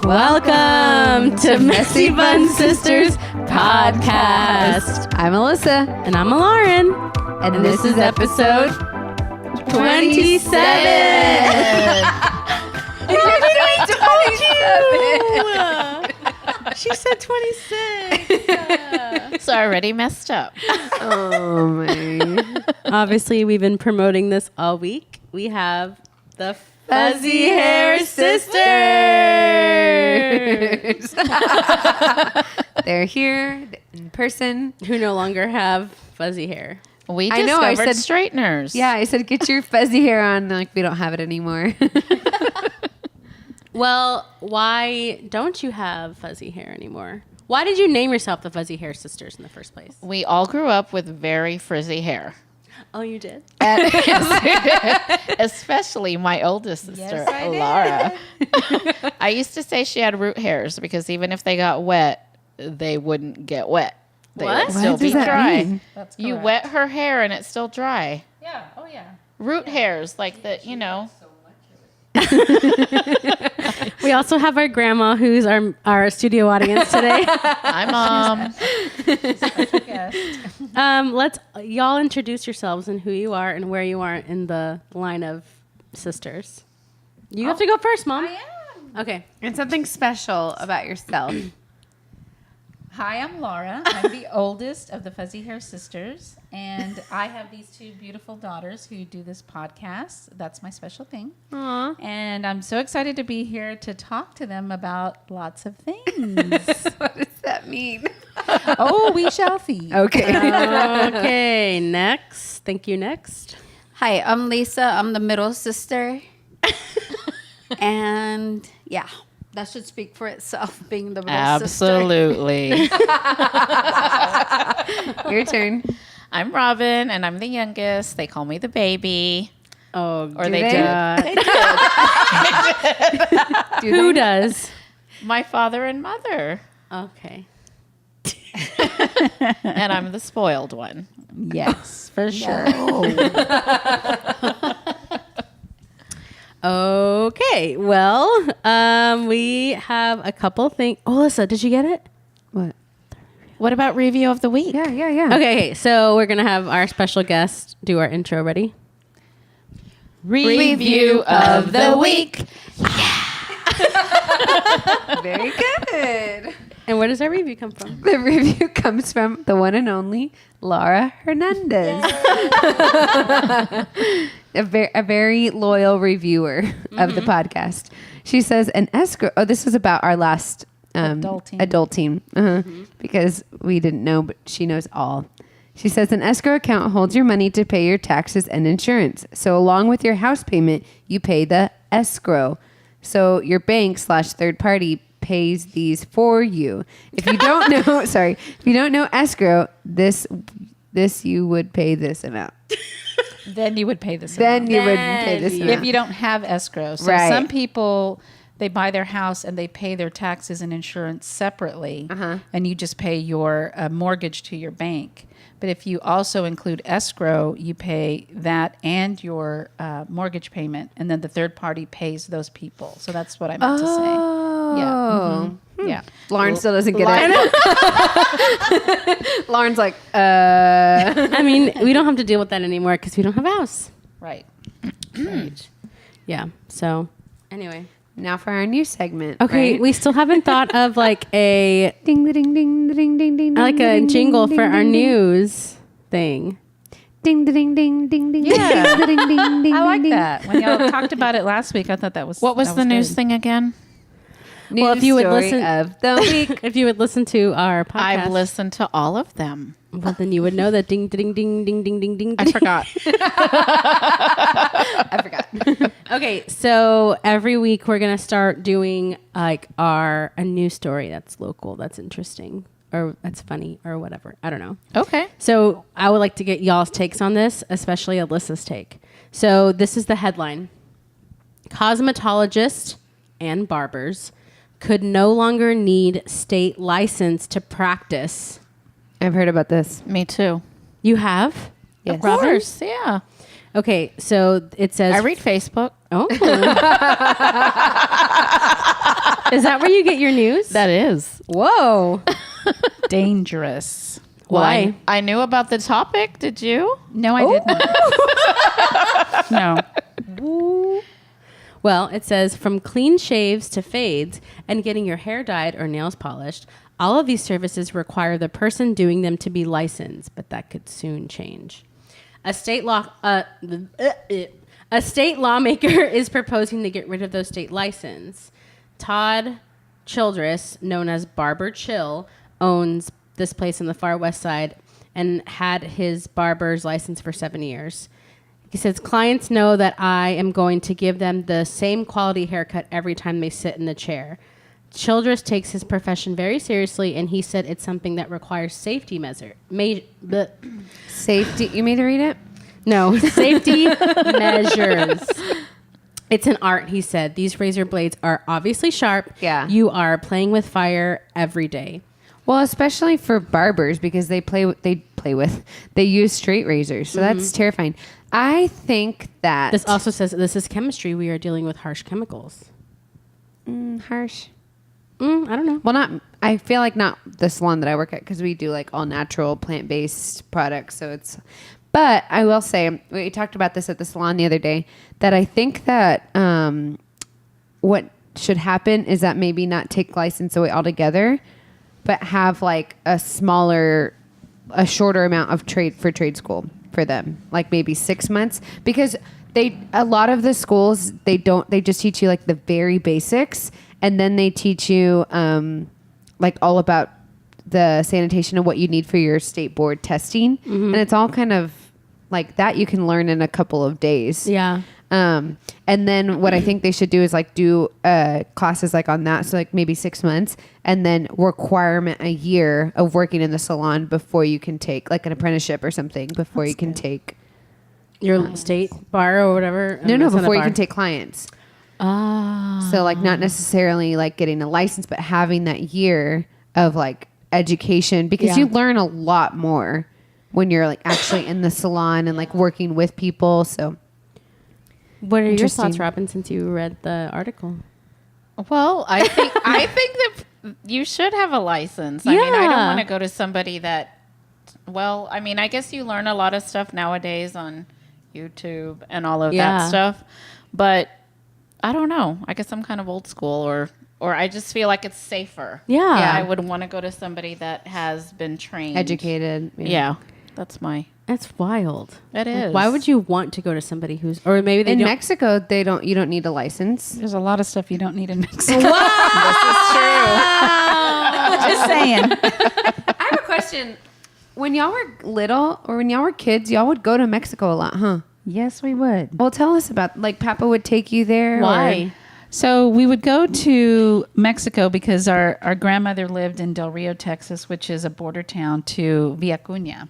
Welcome to Messy Bun Sisters Podcast. I'm Alyssa. And I'm Lauren. And this is episode 27. She said 26. So I already messed up. Oh, my. Obviously, we've been promoting this all week. We have the Fuzzy Hair Sisters. They're here in person. Who no longer have fuzzy hair. We I discovered know, I said- straighteners. Yeah, I said, get your fuzzy hair on. Like, we don't have it anymore. Well, why don't you have fuzzy hair anymore? Why did you name yourself the Fuzzy Hair Sisters in the first place? We all grew up with very frizzy hair. Oh, you did? Especially my oldest sister, Laura. I used to say she had root hairs because even if they got wet, they wouldn't get wet. They What? would still What be does that dry. mean? That's You correct. wet her hair and it's still dry. Yeah. Oh, yeah. Root hairs, like the, you know. We also have our grandma, who's our studio audience today. Hi, Mom. Yes. Let's y'all introduce yourselves and who you are and where you are in the line of sisters. You have to go first, Mom. I am. Okay. And something special about yourself. Hi, I'm Laura. I'm the oldest of the Fuzzy Hair Sisters, and I have these two beautiful daughters who do this podcast. That's my special thing. Aw. And I'm so excited to be here to talk to them about lots of things. What does that mean? Oh, we shall see. Okay. Okay. Next. Thank you. Next. Hi, I'm Lisa. I'm the middle sister. And yeah, that should speak for itself, being the middle sister. Absolutely. Your turn. I'm Robin, and I'm the youngest. They call me the baby. Oh, Or do they did. Who does? My father and mother. Okay. And I'm the spoiled one. Yes, for sure. Okay. Well, we have a couple things. Oh, Alyssa, did you get it? What? What about review of the week? Yeah. Okay. So we're gonna have our special guest do our intro. Ready? Review of the week. Very good. And where does our review come from? The review comes from the one and only Laura Hernandez. a very loyal reviewer of the podcast. She says an escrow. Oh, this was about our last adult team. Because we didn't know, but she knows all. She says an escrow account holds your money to pay your taxes and insurance. So along with your house payment, you pay the escrow. So your bank / third party pays these for you. If you don't know, if you don't know escrow, this you would pay this amount. Then you would pay this Then amount. you would pay this amount. If you don't have escrow. So Right. some people, they buy their house and they pay their taxes and insurance separately, and you just pay your mortgage to your bank. But if you also include escrow, you pay that and your mortgage payment, and then the third party pays those people. So that's what I meant to say. Yeah. Yeah. Lauren still doesn't get it. Lauren's like, I mean, we don't have to deal with that anymore because we don't have a house. Right. Yeah. So, anyway. now for our new segment. Okay, right? we still haven't thought of like a ding ding ding ding ding ding like a ding, jingle ding, for ding, our ding, news thing. Ding ding ding ding ding. Yeah. ding, ding, ding, ding, I like ding. that. When y'all talked about it last week, I thought that was What was the news good. thing again? Well, if you would Story listen of the week. if you would listen to our podcast, I've listened to all of them. well, then you would know that ding ding ding ding ding ding ding. I forgot. I forgot. Okay, so every week we're gonna start doing like a news story that's local, that's interesting, or that's funny, or whatever. I don't know. Okay. So I would like to get y'all's takes on this, especially Alyssa's take. So this is the headline: Cosmetologists and barbers could no longer need state license to practice. I've heard about this. Me too. You have? Yes. Of course. Yeah. Okay, so it says I read Facebook. Oh. Is that where you get your news? That is. Whoa. Dangerous. Why? I knew about the topic. Did you? No, I didn't. No. Well, it says from clean shaves to fades and getting your hair dyed or nails polished, all of these services require the person doing them to be licensed, but that could soon change. A state lawmaker is proposing to get rid of those state license. Todd Childress, known as Barber Chill, owns this place on the far west side and had his barber's license for 7 years. He says, clients know that I am going to give them the same quality haircut every time they sit in the chair. Childress takes his profession very seriously, and he said it's something that requires safety measure. Safety. You made to read it? No, safety measures. It's an art, he said. These razor blades are obviously sharp. Yeah. You are playing with fire every day. Well, especially for barbers because they use straight razors. So that's terrifying. I think that This also says this is chemistry. We are dealing with harsh chemicals. harsh. I don't know. Well, I feel like not the salon that I work at because we do like all natural plant-based products. So it's, but I will say, we talked about this at the salon the other day, that I think that what should happen is that maybe not take license away altogether, but have like a shorter amount of trade school for them, like maybe 6 months, because a lot of the schools, they just teach you like the very basics, and then they teach you like all about the sanitation and what you need for your state board testing. And it's all kind of like that you can learn in a couple of days. Yeah. And then what I think they should do is like do classes like on that. So like maybe 6 months, and then requirement a year of working in the salon before you can take like an apprenticeship or something before you can take Your state bar or whatever? No, It's not a before you bar. can take clients. Ah. So like not necessarily like getting a license, but having that year of like education, because you learn a lot more when you're like actually in the salon and like working with people. So What are your Interesting. thoughts, Robin, since you read the article? Well, I think that you should have a license. I mean, I don't Yeah. want to go to somebody that. Well, I mean, I guess you learn a lot of stuff nowadays on YouTube and all of Yeah. that stuff, but I don't know. I guess I'm kind of old school, or I just feel like it's safer. Yeah. I would want to go to somebody that has been trained, educated. Yeah, that's my. That's wild. It is. Why would you want to go to somebody who's, or maybe they In don't? Mexico, you don't need a license. There's a lot of stuff you don't need in Mexico. This is true. Just saying. I have a question. When y'all were little or when y'all were kids, y'all would go to Mexico a lot, huh? Yes, we would. Well, tell us about, like, Peppa would take you there. Why? So we would go to Mexico because our grandmother lived in Del Rio, Texas, which is a border town to Villacuña.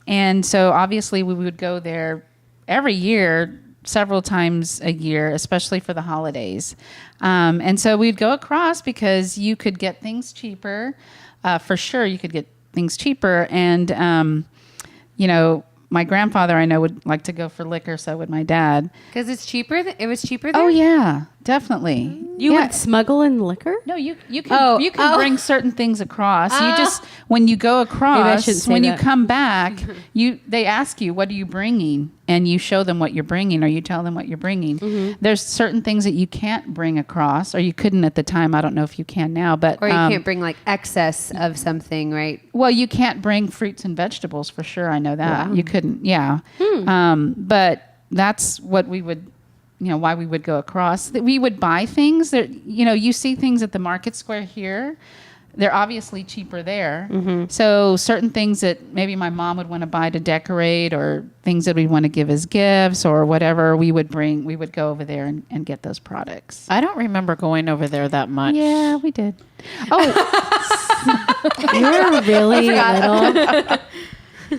And so obviously we would go there every year, several times a year, especially for the holidays. And so we'd go across because you could get things cheaper. For sure, you could get things cheaper. And, my grandfather, I know, would like to go for liquor. So would my dad. Because it's cheaper. It was cheaper there? Oh, yeah, definitely. You would smuggle in liquor? No, you can bring certain things across. You just when you go across, shouldn't say when you that. come back, they ask you, what are you bringing, and you show them what you're bringing, or you tell them what you're bringing. There's certain things that you can't bring across, or you couldn't at the time. I don't know if you can now, but Or you can't bring like excess of something, right? well, you can't bring fruits and vegetables for sure. I know that you couldn't. Yeah, but that's what we would. Why we would go across. That we would buy things that, you see things at the market square here. They're obviously cheaper there. So certain things that maybe my mom would want to buy to decorate, or things that we want to give as gifts or whatever, we would go over there and get those products. I don't remember going over there that much. Yeah, we did. You're really little.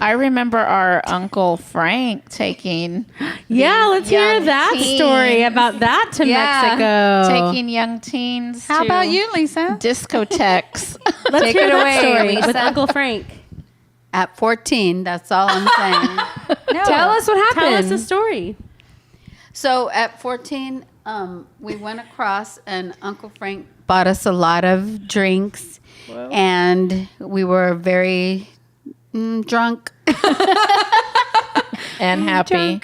I remember our Uncle Frank taking Yeah, let's hear young that teens. story about that to Mexico. taking young teens How to about you, Lisa? discotheques. Let's Take hear it that away, story Lisa. with Uncle Frank. At 14, that's all I'm saying. Tell us what happened. Tell us the story. So at 14, we went across, and Uncle Frank bought us a lot of drinks, and we were very drunk. And happy.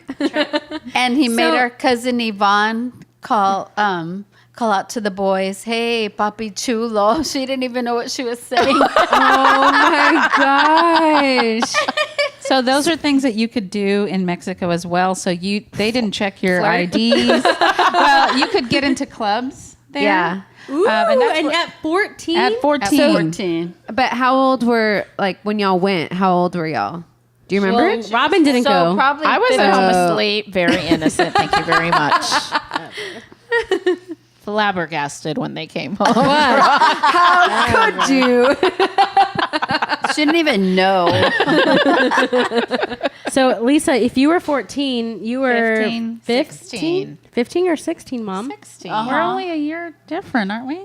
And he made our cousin Yvonne call out to the boys, "Hey, papi chulo." She didn't even know what she was saying. Oh my gosh. So those are things that you could do in Mexico as well. So they didn't check your IDs. Well, you could get into clubs there. Yeah. Ooh, and and at 14? At 14. At 14. But how old were, like, when y'all went, how old were y'all? Do you remember? Well, Robin didn't go. Probably I was 15. home asleep, very innocent. Thank you very much. Flabbergasted when they came home. How could you? She didn't even know. So, Lisa, if you were 14, you were 15, 15? 15 or 16, Mom? 16. We're only a year different, aren't we?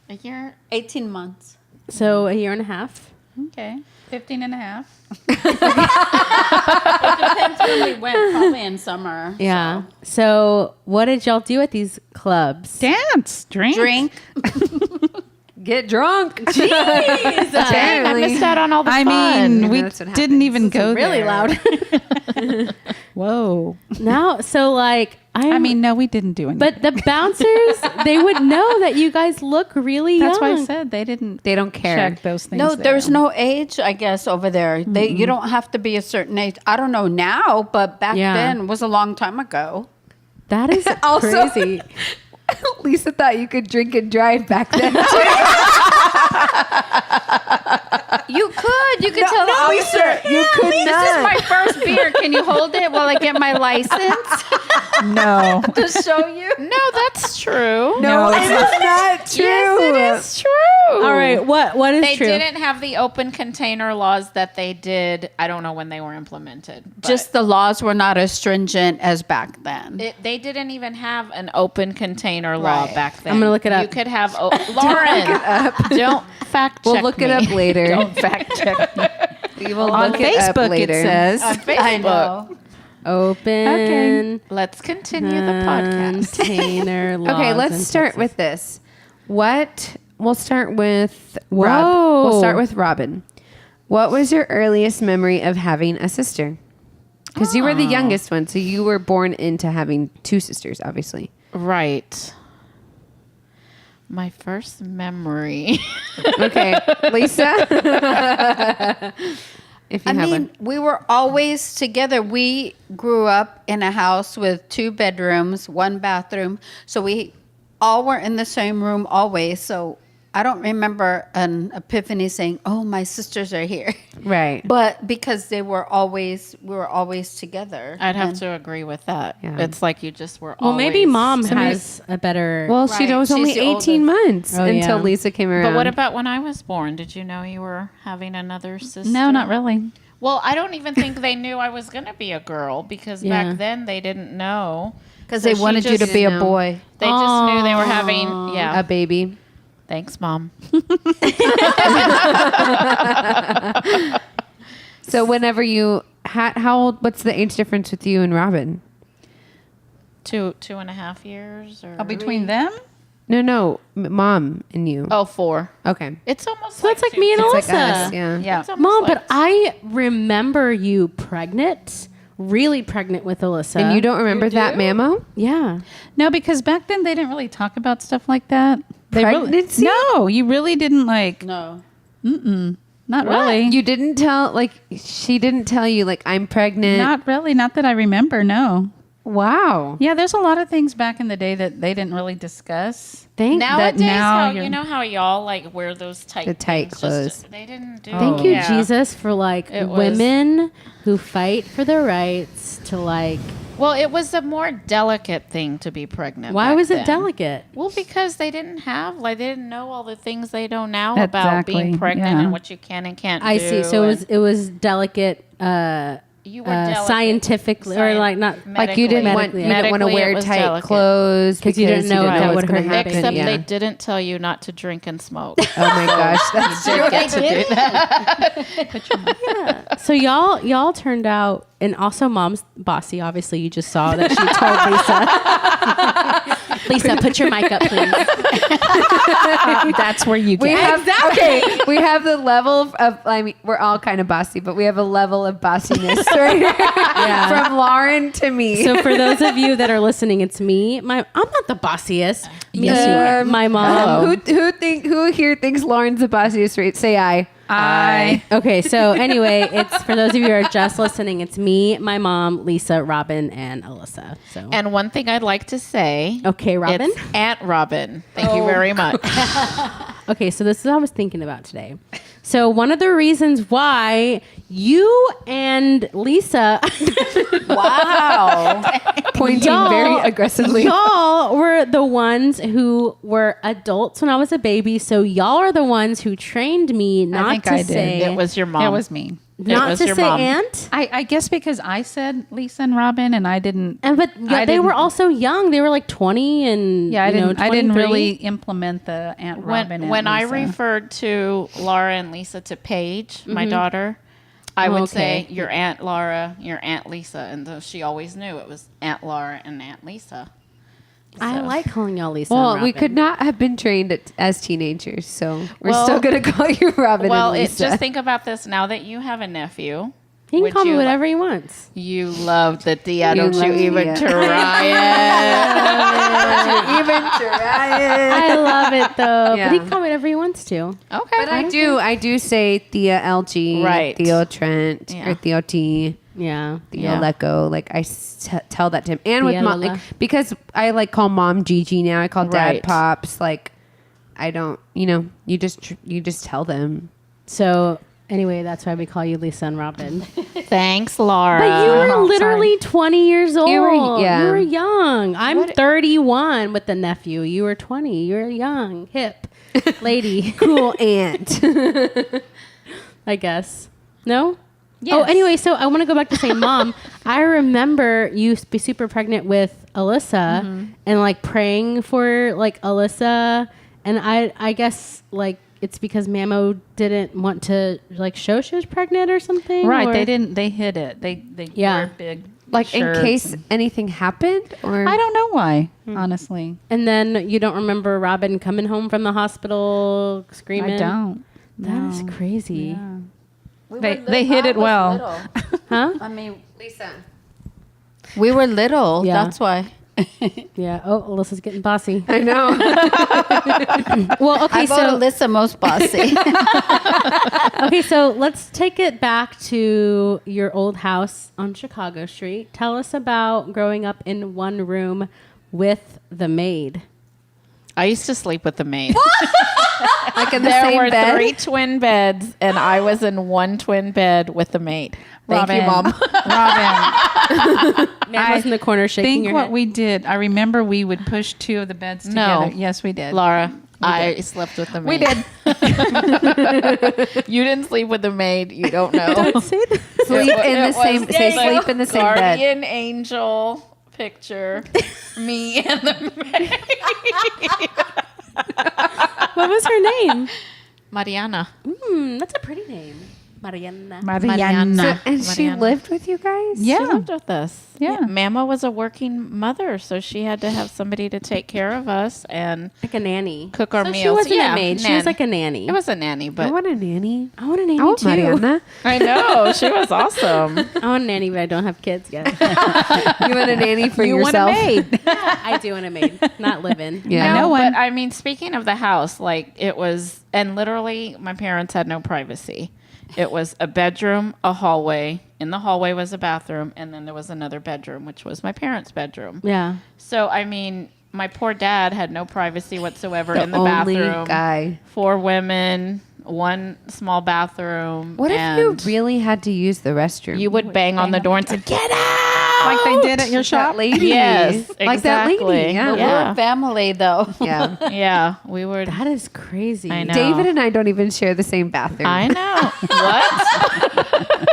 A year. 18 months. So, a year and a half. Okay. 15 and a half. Depends when we went, probably in summer. Yeah. So, what did y'all do at these clubs? Dance. Drink. Drink. Get drunk. Dang, I missed out on all the fun. I we know that's what didn't even go Really there. loud. Whoa. No, so like I mean, no, we didn't do anything. but the bouncers, they would know that you guys look really That's young. why I said they didn't They don't care. check those things. No, there. there's no age, I guess, over there. You don't have to be a certain age. I don't know now, but back Yeah. then was a long time ago. That is Also- crazy. Lisa thought you could drink and drive back then. You could. You could tell the officer. You could This is my first beer. Can you hold it while I get my license No. to show you? No, that's true. No, it is not true. Yes, it is true. All right, what is They true? didn't have the open container laws that they did. I don't know when they were implemented. but Just the laws were not as stringent as back then. they didn't even have an open container law Right. back then. I'm gonna look it up. You could have Lauren. Don't fact check We'll look it me. up later. Don't fact check me. We will On look it up Facebook, later. it says. On Facebook. I know. Open Let's continue the podcast. container laws. Okay, in let's start Texas. with this. We'll start with Whoa. Rob. We'll start with Robin. What was your earliest memory of having a sister? Because you were the youngest one, so you were born into having two sisters, obviously. Right. My first memory. Okay, Lisa. If you I have mean, one. we were always together. We grew up in a house with 2 bedrooms, 1 bathroom. So we all were in the same room always. So I don't remember an epiphany saying, "Oh, my sisters are here." Right. But because we were always together. I'd have And to agree with that. Yeah. It's like you just were Well, maybe always- Mom has a better. Well, she Right, was she's only the 18 months Oh, until yeah. Lisa came around. But what about when I was born? Did you know you were having another sister? No, not really. Well, I don't even think they knew I was going to be a girl because Yeah. back then they didn't know. because So they she wanted you to just be a know. boy. They just knew they were having, yeah. a baby? Thanks, Mom. So whenever you had, how old? What's the age difference with you and Robin? 2.5 years? Or Between them? No, Mom and you. Oh, 4. Okay. It's almost So it's like two me and kids. It's like Alyssa. us, yeah. Yeah. It's almost Mom, like but I remember you pregnant, really pregnant with Alyssa. And you don't remember that, Mamo? Yeah. No, because back then they didn't really talk about stuff like that. They Pregnancy? no, you really didn't like. No. Not really. You didn't tell, like, she didn't tell you, like, I'm pregnant. Not really. Not that I remember. No. Wow. Yeah, there's a lot of things back in the day that they didn't really discuss. Nowadays, now how, you're- you know how y'all like wear those tight The tight things? clothes. They didn't do. Thank you, Yeah. Jesus, for like It was- women who fight for their rights to like. Well, it was a more delicate thing to be pregnant. Why back was it then. delicate? Well, because they didn't have, like, they didn't know all the things they know now about being Exactly, pregnant yeah. and what you can and can't I do. see. So and it was delicate, you were delicate. scientifically, or like not Like you didn't want, Medically. you didn't want to Medically, wear it was tight delicate. clothes 'Cause you didn't know that what's would gonna hurt. happen. Except yeah. they didn't tell you not to drink and smoke. Oh my gosh, that's You true. did get to do that. So y'all turned out and also mom's bossy. Obviously, you just saw that she told Lisa. Lisa, put your mic up, please. That's where you get. We have we have the level of. I mean, we're all kind of bossy, but we have a level of bossiness right here. From Lauren to me. So for those of you that are listening, it's me. I'm not the bossiest. Yes, you are. My mom. Who here thinks Lauren's the bossiest? Right? Say I. Okay, so anyway, it's for those of you who are just listening, it's me, my mom, Lisa, Robin, and Alyssa. So And one thing I'd like to say. okay, Robin. It's Aunt Robin. Thank you very much. Okay, so this is what I was thinking about today. So one of the reasons why you and Lisa Wow. Pointing Y'all- very aggressively. y'all were the ones who were adults when I was a baby. So y'all are the ones who trained me not think to I did. say It was your mom. It was me. not was to your say mom. aunt. I guess because I said Lisa and Robin, and I didn't. But I they were didn't- also young. They were like 20 and Yeah, I you know, didn't. I didn't 23. really implement the Aunt Robin. When I Lisa. referred to Laura and Lisa to Paige, my daughter, I would say your Aunt Laura, your Aunt Lisa, and so she always knew it was Aunt Laura and Aunt Lisa. I So- like calling y'all Lisa. Well, and we Robin. could not have been trained as teenagers, so we're Well- still going to call you Robin Well, and it's Lisa. just think about this now that you have a nephew. He can would call me you whatever he wants. You love the Tia. You Don't you love even Tia. try it. Even try it. I love it though. Yeah. But he can call me whatever he wants to. Okay. But I do say Thea LG, Right. Theo Trent, Yeah. or Theo T, Yeah. Theo Yeah. Lecco. Like tell that to him, and with Thea mom, Lola. like, because I like call mom Gigi now. I call dad Right. Pops. Like I don't, you just tell them. So anyway, that's why we call you Lisa and Robin. Thanks, Laura. But you were Oh, literally 20 years old. You were You were young. I'm 31 with the nephew. You were 20. You were young, hip lady. Cool aunt. I guess. No? Yes. Oh, anyway, so I want to go back to saying mom. I remember you be super pregnant with Alyssa and like praying for like Alyssa. And I guess like it's because Mamo didn't want to like show she was pregnant or something. right? or- They didn't. They hid it. They Yeah. wore big Like in shirts case and- anything happened, or I don't know why. Honestly, And then you don't remember Robin coming home from the hospital screaming? I don't. That is No. crazy. Yeah. They hid it well. Huh? I mean, Lisa. we were little. Yeah. That's why. Yeah. Oh, Alyssa's getting bossy. I know. Well, okay, I vote so Alyssa most bossy. okay, so let's take it back to your old house on Chicago Street. Tell us about growing up in one room with the maid. I used to sleep with the maid. Like in the There same were bed. 3 twin beds, and I was in one twin bed with the maid. Thank you, Mom. Robin. Man was in the corner shaking Think your what head. we did. I remember we would push 2 of the beds together. No. Yes, we did. Laura, I slept with the maid. We did. You didn't sleep with the maid. You don't know. Sleep in the same. Say sleep in the same bed. Guardian angel picture. Me and the maid. What was her name? Mariana. That's a pretty name. Mariana. Mariana. And she Mariana. lived with you guys? She Yeah. lived with us. Yeah. Mama was a working mother, so she had to have somebody to take care of us and Like a nanny. cook our so meals. She wasn't Yeah, a maid. She nanny. was like a nanny. It was a nanny, I but want a nanny. I want a nanny I want too. Mariana. I know she was awesome. I want a nanny, but I don't have kids yet. You want a nanny for You want yourself? a maid. I do want a maid, not live in. Yeah. No one. But I mean, speaking of the house, like it was, and literally, my parents had no privacy. It was a bedroom, a hallway. In the hallway was a bathroom, and then there was another bedroom, which was my parents' bedroom. Yeah. So, I mean, my poor dad had no privacy whatsoever in the only bathroom. guy. 4 women, 1 small bathroom. What if and you really had to use the restroom? You would bang on the door and say, "Get out!" Like they did at your shop. that lady. Yes, Like that lady. exactly. Yeah. We're a family, though. Yeah. Yeah, we were. That is crazy. I know. David and I don't even share the same bathroom. I know. What?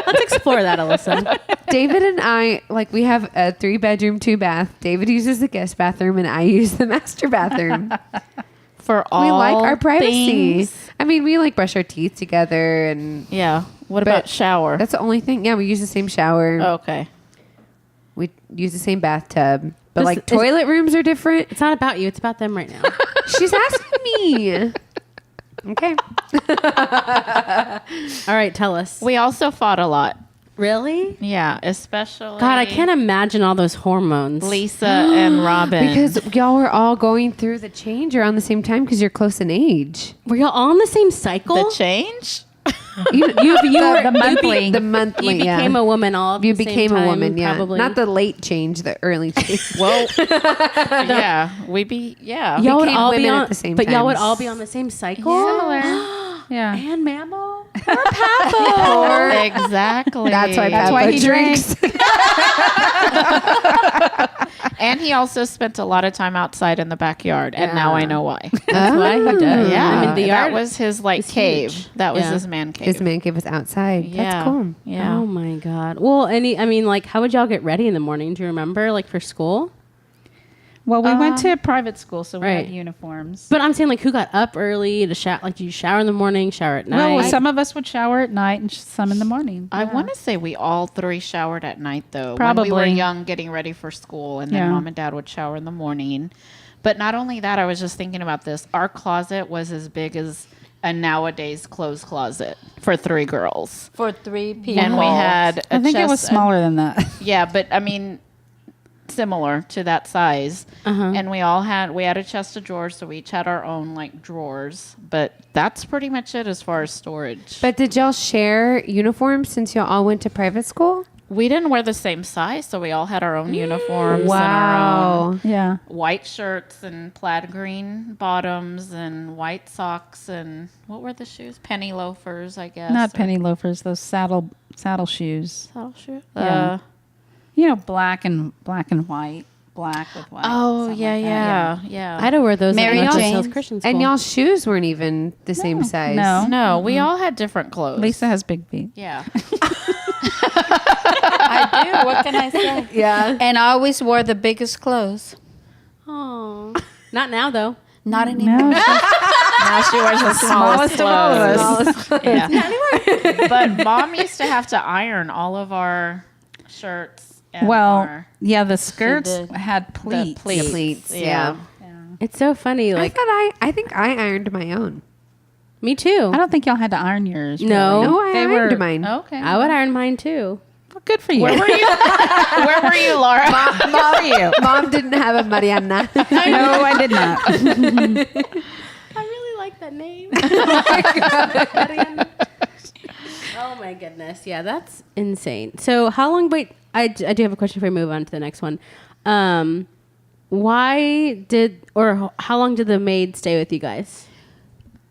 Let's explore that, Alyssa. David and I, like, we have a 3-bedroom, 2-bath. David uses the guest bathroom and I use the master bathroom. For all We like our privacy. things. I mean, we like brush our teeth together and Yeah. What about shower? That's the only thing. Yeah, we use the same shower. Okay. We use the same bathtub. But This like is- toilet rooms are different. It's not about you. It's about them right now. She's asking me. Okay. All right, tell us. We also fought a lot. Really? Yeah, especially. God, I can't imagine all those hormones. Lisa and Robin. Because y'all were all going through the change around the same time because you're close in age. Were y'all all on the same cycle? the change. you were the monthly. The monthly, You became a woman all at You the same became a time, woman, yeah. Probably. Not the late change, the early change. Well, yeah, yeah. y'all would became all be women on at the same but y'all would times. all be on the same cycle. Yeah. And Mamo. Exactly. That's why That's why Peppa he drinks. And he also spent a lot of time outside in the backyard, and now I know why. That's why he does. Yeah, I mean, the that yard was his like is cave. huge. That was Yeah. his man cave. His man cave was outside. Yeah. That's cool. Yeah. Oh my God. Well, I mean, like, how would y'all get ready in the morning? Do you remember, like, for school? Well, we went to a private school, so we Right. had uniforms. But I'm saying, like, who got up early to shower? Like, do you shower in the morning, shower at night? Well, some of us would shower at night and some in the morning. I want to say we all three showered at night, though. When Probably. we were young, getting ready for school, and then Yeah. mom and dad would shower in the morning. But not only that, I was just thinking about this. Our closet was as big as a nowadays clothes closet for 3 girls. For 3 people. And we had I think it was smaller than that. Yeah, but I mean, similar to that size. And we had a chest of drawers, so we each had our own like drawers. But that's pretty much it as far as storage. But did y'all share uniforms since y'all all went to private school? We didn't wear the same size, so we all had our own uniforms and our own Yeah. white shirts and plaid green bottoms and white socks and what were the shoes? Penny loafers, I guess. Not or- penny loafers, those saddle shoes. Saddle shoe? Yeah. You know, black and white. Black with white. Oh, something yeah, like that, yeah. I had to wear those Mary at Northwest Jane. Hills Christian School. And y'all's shoes weren't even the same size. No. No, we all had different clothes. Lisa has big feet. Yeah. I do. What can I say? Yeah. And I always wore the biggest clothes. Oh. Not now, though. Not anymore. No, Now she wears the smallest of all of us. clothes. Yeah. But mom used to have to iron all of our shirts. And well, our, yeah, the skirts did. had pleats. pleats. Pleats, Yeah. It's so funny. Like, I think I ironed my own. me too. I don't think y'all had to iron yours. No. really. No, I They ironed were- mine. Okay. I would iron mine too. Well, good for you. Where were you? Where were you, Laura? Good for you. Mom didn't have a Mariana. No, I did not. I really like that name. Oh my goodness. Yeah, that's insane. So how long, wait, I do have a question before we move on to the next one. How long did the maid stay with you guys?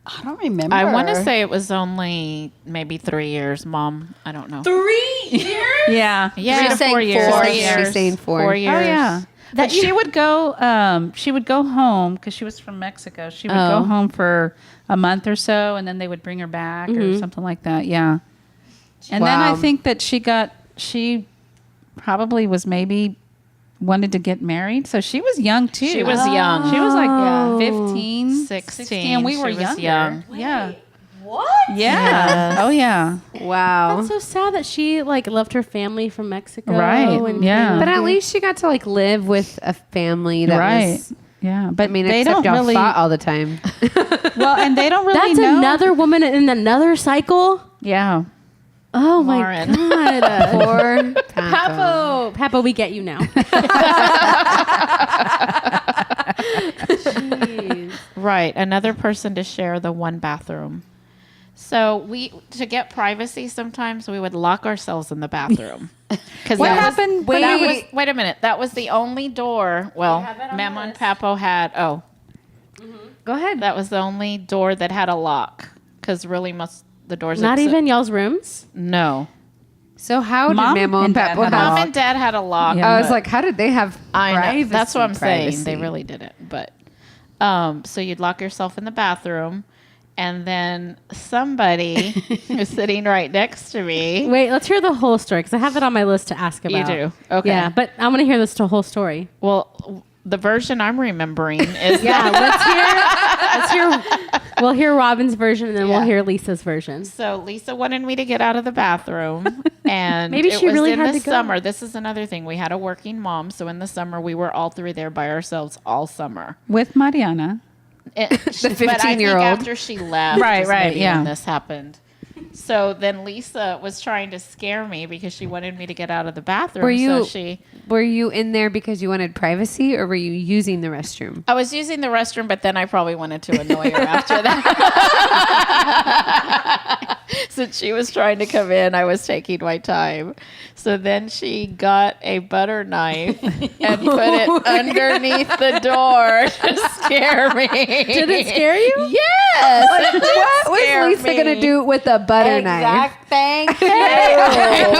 I don't remember. I want to say it was only maybe 3 years, Mom. I don't know. 3 years? Yeah. Yeah, She's saying 4 years. 4 She's years. saying 4. 4 years. Oh yeah. But she would go home because she was from Mexico. She would Oh. go home for a month or so, and then they would bring her back or something like that. Yeah. And then I Wow. think that she probably was maybe wanted to get married, so she was young too. She was young. She was like 15, 16. and we were She was younger. young. Yeah. What? Yeah. Oh yeah. Wow. That's so sad that she like left her family from Mexico. Right, and yeah. came But up at here. least she got to like live with a family that Right. was. Yeah. But I mean, they except don't y'all really. fought all the time. Well, and they don't really That's know. another woman in another cycle. Yeah. Oh Lauren. my god. Poor Papa. Papo. Papo, we get you now. Jeez. Right. Another person to share the one bathroom. So to get privacy, sometimes we would lock ourselves in the bathroom. Because What happened? Wait when a minute. That was the only door. Well, have that on Mamo the and list. Papo had. Oh, Go ahead. that was the only door that had a lock. Because really, most the doors. Not even y'all's rooms. No. So how did Mom Mamo and and Dad Papa had a have? Mom and Dad had a lock. Yeah. I was but- like, how did they have I know. privacy? That's what I'm saying. They privacy? really didn't. But so you'd lock yourself in the bathroom, and then somebody who's sitting right next to me. Wait, let's hear the whole story because I have it on my list to ask about. You do? Okay. Yeah, but I want to hear this whole story. Well, the version I'm remembering is Yeah, let's hear We'll hear Robin's version, and then we'll Yeah. hear Lisa's version. So Lisa wanted me to get out of the bathroom, and Maybe it she was really in had the to go. summer. This is another thing. We had a working mom, so in the summer we were all three there by ourselves all summer. With Mariana. The But I think 15-year-old. after she left, Right, is right, maybe yeah. when this happened. So then Lisa was trying to scare me because she wanted me to get out of the bathroom. Were you in there because you wanted privacy, or were you using the restroom? I was using the restroom, but then I probably wanted to annoy her after that. Since she was trying to come in, I was taking my time. So then she got a butter knife and put it underneath the door to scare me. Did it scare you? Yes. it did What was scare Lisa me. gonna do with a butter knife? Thank you. But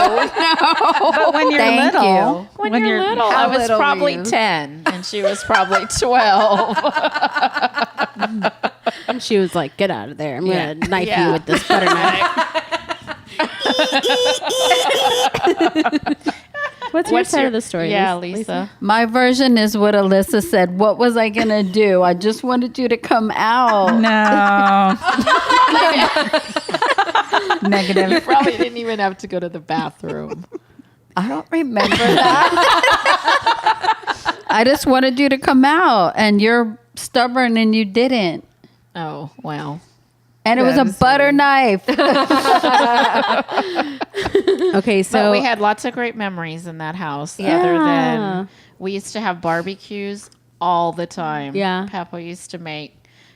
when you're Thank little, you. When you're little, How I was little were probably you? 10 and she was probably 12. And she was like, "Get out of there! I'm Yeah. gonna knife Yeah. you with this butter knife." What's your side of the story? Yeah, Lisa. My version is what Alyssa said. What was I going to do? I just wanted you to come out. no. Negative. Probably didn't even have to go to the bathroom. I don't remember that. I just wanted you to come out, and you're stubborn and you didn't. Oh, wow. And it was a butter knife. Okay, so But we had lots of great memories in that house. Yeah. Other than we used to have barbecues all the time. Yeah. Peppa used to make.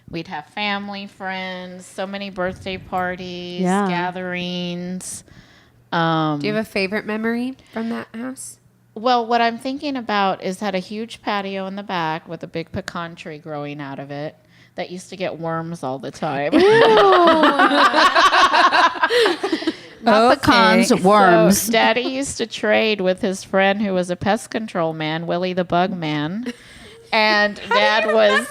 We'd have family, friends, so many birthday parties, Yeah. gatherings. Do you have a favorite memory from that house? Well, what I'm thinking about is had a huge patio in the back with a big pecan tree growing out of it that used to get worms all the time. Not pecans, worms. So Daddy used to trade with his friend who was a pest control man, Willie the Bug Man. And Dad was...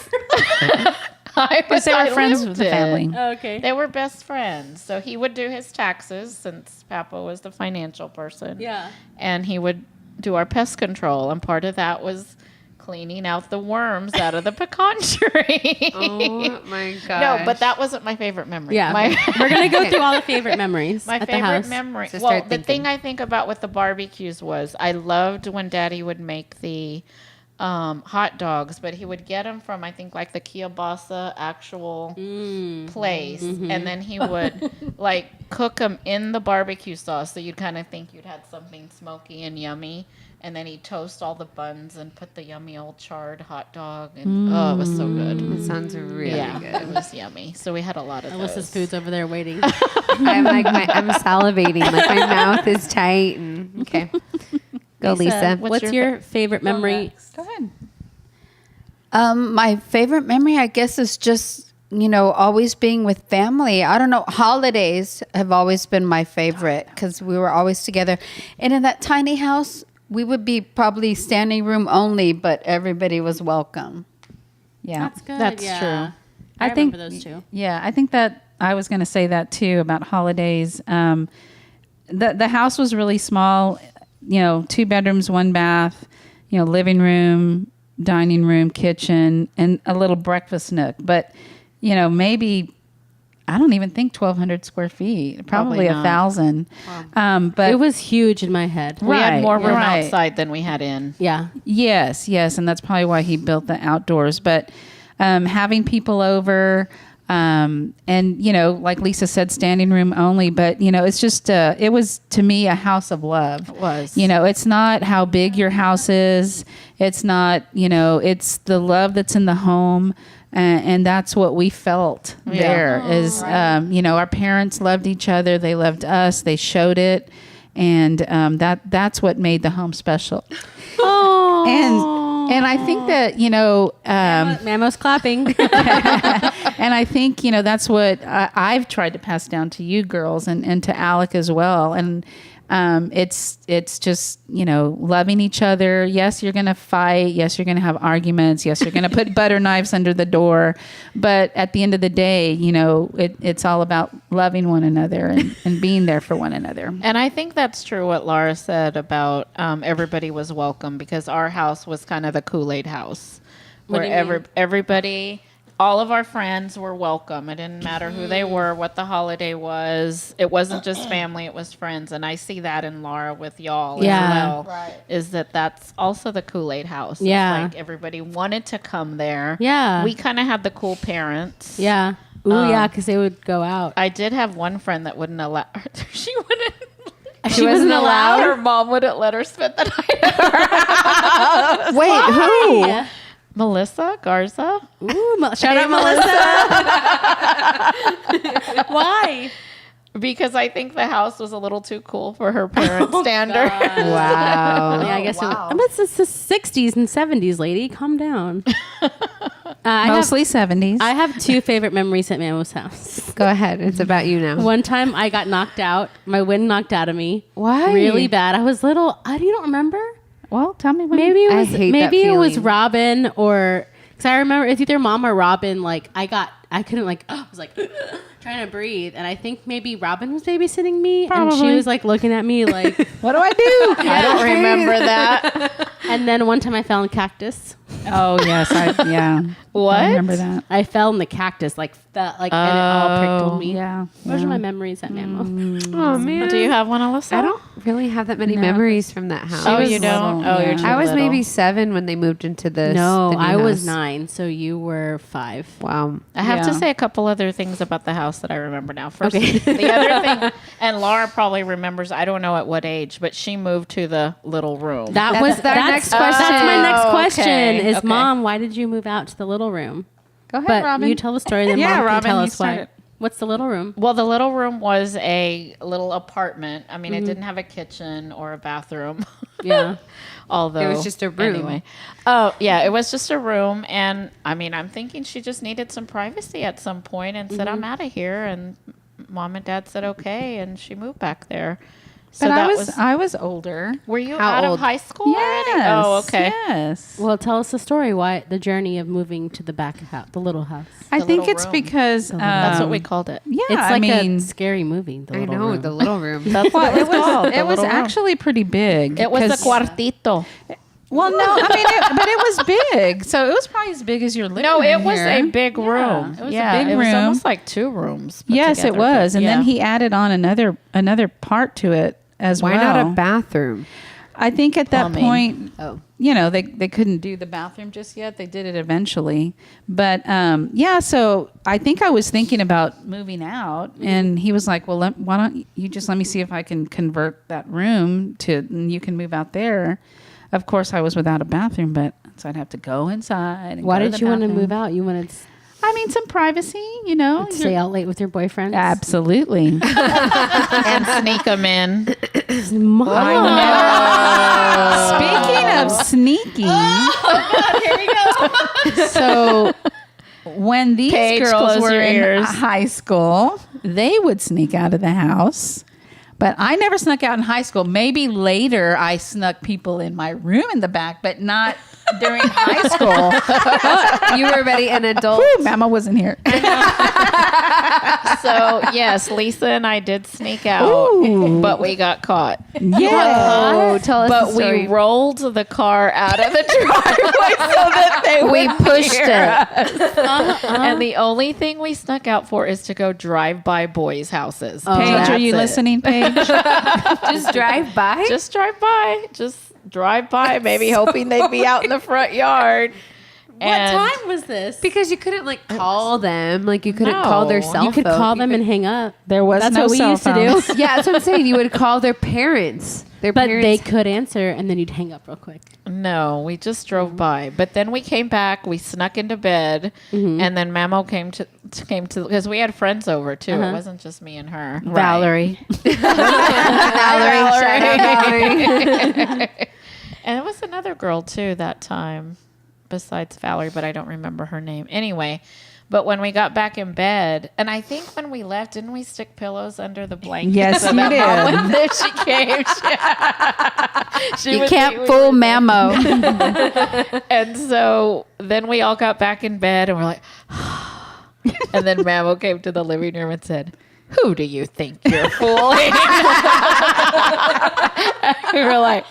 Because they were friends lived with the it. family. okay. They were best friends. So he would do his taxes since Papa was the financial person. Yeah. And he would do our pest control. And part of that was cleaning out the worms out of the pecan tree. Oh my gosh. No, but that wasn't my favorite memory. Yeah, My, we're gonna go through all the favorite memories my at the favorite house. memory. So Well, start the thinking. thing I think about with the barbecues was I loved when Daddy would make the hot dogs, but he would get them from, I think, like the kielbasa actual place. And then he would like cook them in the barbecue sauce. So you'd kind of think you'd had something smoky and yummy. And then he'd toast all the buns and put the yummy old charred hot dog. And oh, it was so good. That sounds really Yeah, good. it was yummy. So we had a lot of Alyssa's those. food's over there waiting. I'm like I'm salivating. Like my mouth is tight. And okay, go Lisa. What's your favorite memory? Go ahead. My favorite memory, I guess, is just, always being with family. I don't know. Holidays have always been my favorite because we were always together. And in that tiny house, we would be probably standing room only, but everybody was welcome. Yeah. That's good. That's yeah. true. I think remember those two. Yeah, I think that I was going to say that too about holidays. The house was really small, 2 bedrooms, 1 bath, living room, dining room, kitchen, and a little breakfast nook. But, maybe, I don't even think 1,200 square feet, probably not. 1,000. But It was huge in my head. We had more room right. outside than we had in. Yeah. Yes, and that's probably why he built the outdoors. But having people over, and like Lisa said, standing room only. But it's just it was to me a house of love. It was. It's not how big your house is. It's not it's the love that's in the home. And that's what we felt there is, our parents loved each other. They loved us. They showed it. And that's what made the home special. Oh. And I think that, Mamo's clapping. and I think, that's what I've tried to pass down to you girls and to Alec as well. And it's just, loving each other. Yes, you're going to fight. Yes, you're going to have arguments. Yes, you're going to put butter knives under the door. But at the end of the day, it's all about loving one another and being there for one another. And I think that's true what Laura said about everybody was welcome because our house was kind of the KoolAid House where everybody, all of our friends were welcome. It didn't matter who they were, what the holiday was. It wasn't just family, it was friends. And I see that in Laura with y'all as well. Right. Is that's also the KoolAid House. Yeah. It's like everybody wanted to come there. Yeah. We kind of had the cool parents. Yeah. Ooh, yeah, because they would go out. I did have one friend that wouldn't allow she wouldn't. She wasn't allowed? Her mom wouldn't let her spend the night at her house. Wait, who? Melissa Garza. Ooh, shout out Melissa. Why? Because I think the house was a little too cool for her parents' standards. Wow. Yeah, I guess it's the 60s and 70s, lady. Calm down. Mostly 70s. I have 2 favorite memories at Mamo's house. Go ahead. It's about you now. One time I got knocked out. My wind knocked out of me. Why? Really bad. I was little. You don't remember? Well, tell me. Maybe it I was. hate Maybe that it was feeling. Robin or because I remember it's either Mom or Robin. Like I couldn't I was like trying to breathe, and I think maybe Robin was babysitting me, and she was like looking at me like, What do I do? I don't remember that. And then one time I fell in cactus. Oh, yes. What? I remember that. I fell in the cactus, and it all prickled me. Yeah. Those are my memories at Mamo. Oh, man. Do you have one, Alyssa? I don't really have that many memories from that house. Oh, was you don't? little, Oh, yeah. you're too I was little. maybe 7 when they moved into the No, the new I was house. 9, so you were 5. Wow. I have to Yeah. say a couple other things about the house that I remember now. First, the other thing, and Laura probably remembers, I don't know at what age, but she moved to the little room. That's our next question. That's my next question. okay, Is okay. Mom, why did you move out to the little room? Go ahead, But Robin. you tell the story, then Yeah, Mom Robin, can tell you us why. start it. What's the little room? Well, the little room was a little apartment. I mean, it didn't have a kitchen or a bathroom. Yeah. Although It was just a room. Anyway. Oh, yeah, it was just a room. And I mean, I'm thinking she just needed some privacy at some point and said, I'm out of here. And Mom and Dad said, okay. And she moved back there. So But that I was older. were you How out old? of high school already? Yes. Oh, okay. Yes. Well, tell us the story. Why the journey of moving to the back house, the little house. I The think little it's room. because That's what we called it. Yeah, It's like I mean, a scary movie. The I little know, room. the little room. That's well, what it was called, the it was little room. actually pretty big. It was a 'cause- cuartito. Well, no, I mean, but it was big, so it was probably as big as your living No, room. it was here. a big room. it was a yeah, big it was room. almost like 2 rooms. put Yes, it together, was, but and then yeah. he added on another part to it as Why well. not a bathroom? I think at that Plumbing. point, Oh. they couldn't do the bathroom just yet. They did it eventually, but yeah. So I think I was thinking about moving out, and he was like, "Well, why don't you just let me see if I can convert that room to, and you can move out there." Of course, I was without a bathroom, but so I'd have to go inside. And Why go to did the you want to bathroom. move out? You wanted to I mean, some privacy, you know. stay out late with your boyfriend? Absolutely. and sneak them in. Mom. Speaking of sneaking, Here we go. so when these Paige, girls close were your in ears. high school, they would sneak out of the house. But I never snuck out in high school. Maybe later I snuck people in my room in the back, but not during high school. You were already an adult. Whew, Mama wasn't here. So yes, Lisa and I did sneak out, but we got caught. Yeah. Oh, tell us But the story. we rolled the car out of the driveway so that they We would pushed it. And the only thing we snuck out for is to go drive by boys' houses. Paige, That's are you it. listening, Paige? Just drive by? Just drive by. Just drive by, maybe hoping they'd be out in the front yard. What time was this? Because you couldn't call them. Like you couldn't call their No. cell you could phone. call them and hang up. There was That's no what we cell used phones. to do. Yeah, that's what I'm saying. You would call their parents. Their But parents. they could answer, and then you'd hang up real quick. No, we just drove by. But then we came back. We snuck into bed, and then Mamo came to because we had friends over too. It wasn't just me and her. Valerie. Valerie. And it was another girl too that time, besides Valerie, but I don't remember her name. Anyway, but when we got back in bed, and I think when we left, didn't we stick pillows under the blanket? Yes, you that did. Mom, when there she came, she You would can't think we fool were Mamo. And so then we all got back in bed and we're like, and then Mamo came to the living room and said, "Who do you think you're fooling?" We were like,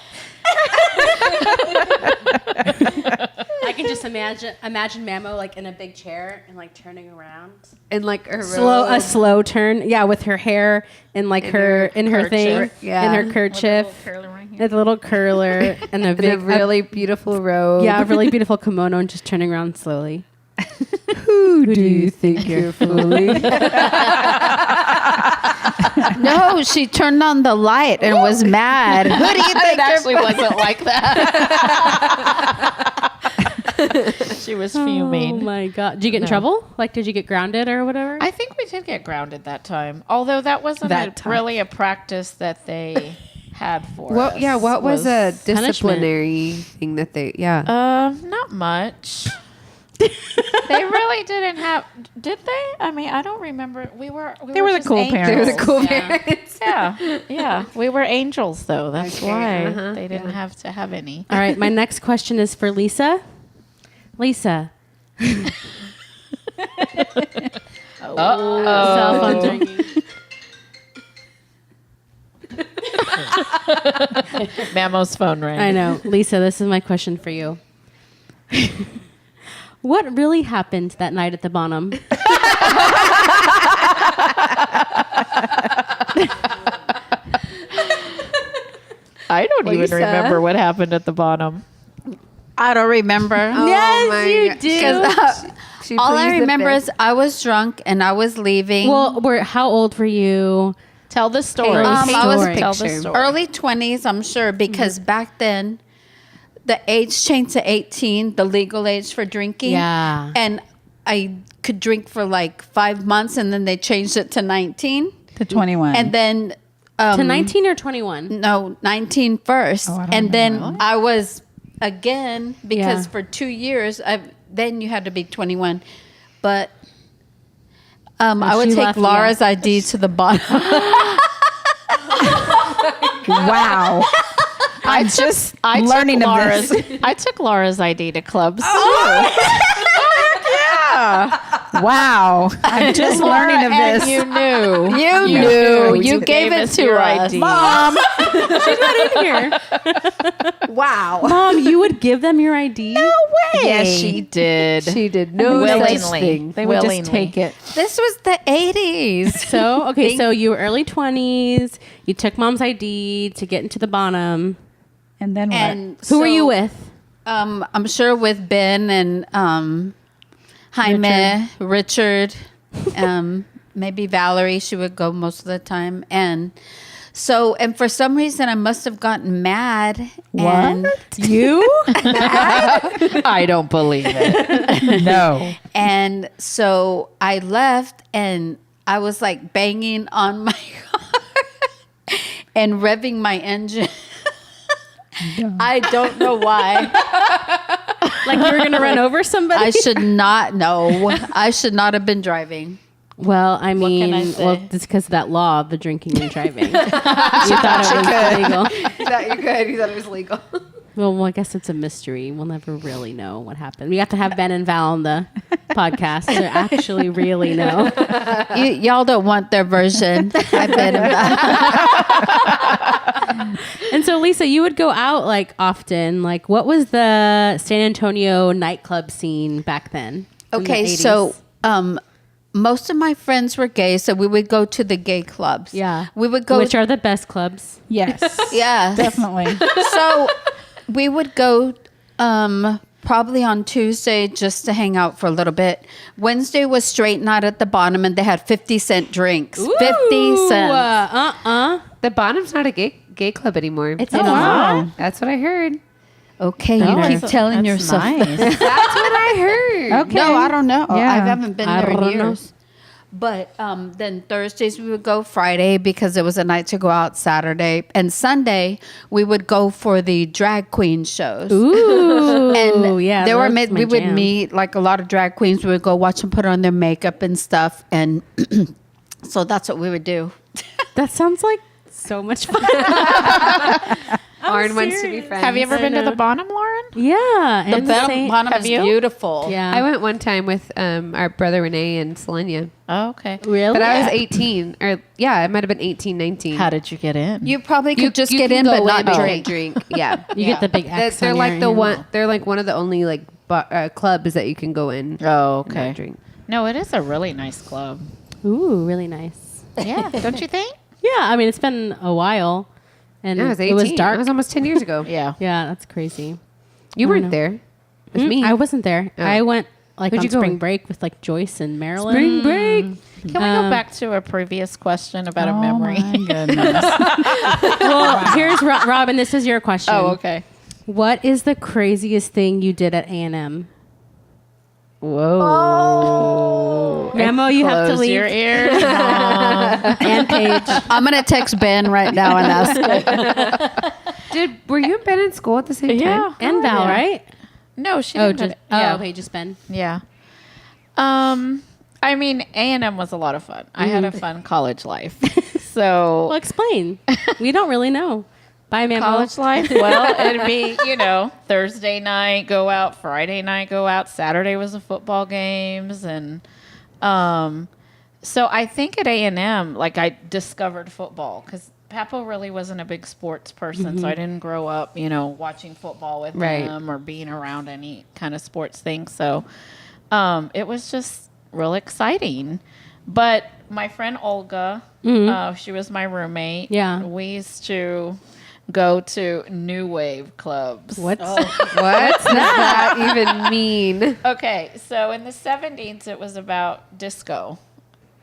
I can just just imagine Mamo like in a big chair and like turning around. And like her A slow turn. Yeah, with her hair and like her thing. Yeah. In her kerchief. A little curler and a big, really beautiful robe. yeah, a really beautiful kimono and just turning around slowly. Who do you think you're fooling? No, she turned on the light and was mad. Who do you think It actually wasn't like that. She was fuming. Oh my god! Did you get in trouble? Like, did you get grounded or whatever? I think we did get grounded that time. Although that wasn't really a practice that they had for us. Yeah, what was a disciplinary thing that they, Not much. They really didn't have, did they? I mean, I don't remember. They were the just cool angels. parents. They were the cool Yeah. parents. Yeah. We were angels, though. That's why they didn't yeah. have to have any. All right, my next question is for Lisa. Lisa. Cell phone's ringing. Mamo's phone rang. I know. Lisa, this is my question for you. What really happened that night at the bottom? I don't even Lisa? remember what happened at the bottom. I don't remember. my you God. do. She All I pleased the remember fifth. is I was drunk and I was leaving. Well, how old were you? Tell the story. I was Tell the story. early 20s, I'm sure, because back then the age changed to 18, the legal age for drinking. Yeah. And I could drink for like 5 months and then they changed it to 19. To 21. And then To 19 or 21? no, 19 first. Oh, I don't And then remember. I was again because Yeah. for 2 years then you had to be 21. But I would she take left, Laura's ID to the bottom. wow. I'm just learning of this. I took Laura's ID to clubs. Wow. I'm just learning of this. You knew. You You knew. knew. You You gave gave it us to your us. ID. Mom. She's not in here. Wow. Mom, you would give them your ID? No way. Yes, she did. She did no Willingly. such thing. They would Willingly. just take it. This was the 80s. So, okay, so you were early 20s. You took Mom's ID to get into the bottom. And then what? And Who were you with? I'm sure with Ben and Jaime, Richard, maybe Valerie. She would go most of the time. And for some reason, I must have gotten mad. And, You? I don't believe it. No. and so I left and I was like banging on my car and revving my engine. I don't know why. Like you were going to run over somebody? I should not. No, I should not have been driving. Well, I mean, can I say? well, it's because of that law of the drinking and driving. You thought it was legal. You thought you could. You thought it was legal. Well, I guess it's a mystery. We'll never really know what happened. We have to have Ben and Val on the podcast to actually really know. Y'all don't want their version. I bet. And so, Lisa, you would go out like often. Like, what was the San Antonio nightclub scene back then? in the Okay, 80s? so most of my friends were gay, so we would go to the gay clubs. Yeah. We would go. Which are the best clubs? Yes. yeah. Definitely. So we would go probably on Tuesday just to hang out for a little bit. Wednesday was straight night at the bottom, and they had 50-cent drinks. 50 cents. The bottom's not a gay club anymore. It's Oh, wow. That's what I heard. Okay, you keep telling yourself. Nice. That's what I heard. Okay. No, I don't know. Yeah. I haven't been I there in don't know. years. But then Thursdays we would go Friday because it was a night to go out Saturday. And Sunday we would go for the drag queen shows. Ooh. And yeah. they were that's my we would jam. meet like a lot of drag queens. We would go watch them put on their makeup and stuff. And so that's what we would do. That sounds like so much fun. Lauren wants to be friends. Have you ever I been to know. the bottom, Lauren? Yeah. The and bottom have is you? beautiful. Yeah. I went one time with our brother Renee and Selenia. Oh, okay. Really? But I was 18. Or yeah, I might have been 18, 19. How did you get in? You probably could just you get can in go but not and drink. drink. Yeah. You get the big They're, X they're on like your the hand. one. They're like one of the only like clubs that you can go in. Oh, and not okay. drink. No, it is a really nice club. Ooh, really nice. Yeah, don't you think? Yeah, I mean, it's been a while. And I was 18. it was dark. It was almost 10 years ago. Yeah. Yeah, that's crazy. You I weren't know. there with me. I wasn't there. Oh. I went like Where'd on you go? spring break with like Joyce and Marilyn. Spring break. Can we go back to a previous question about a memory? Oh, my goodness. Well, here's Robin. This is your question. Oh, okay. What is the craziest thing you did at A&M? Whoa. Mamo, you have to Close leave. your ears. And Paige. I'm going to text Ben right now and ask him. Were you and Ben in school at the same time? And Val, right? No, she Oh, didn't. just yeah. Paige, just Ben. Yeah. I mean, A&M was a lot of fun. I had a fun college life. So Well, explain. We don't really know. Bye, Mamo. college life, well, it'd be, Thursday night, go out, Friday night, go out. Saturday was the football games. And so I think at A&M, like I discovered football because Peppa really wasn't a big sports person. So I didn't grow up, watching football with Right. them or being around any kind of sports thing. So it was just real exciting. But my friend Olga, she was my roommate. Yeah. We used to go to new wave clubs. What's What does that even mean? Okay, so in the 70s, it was about disco.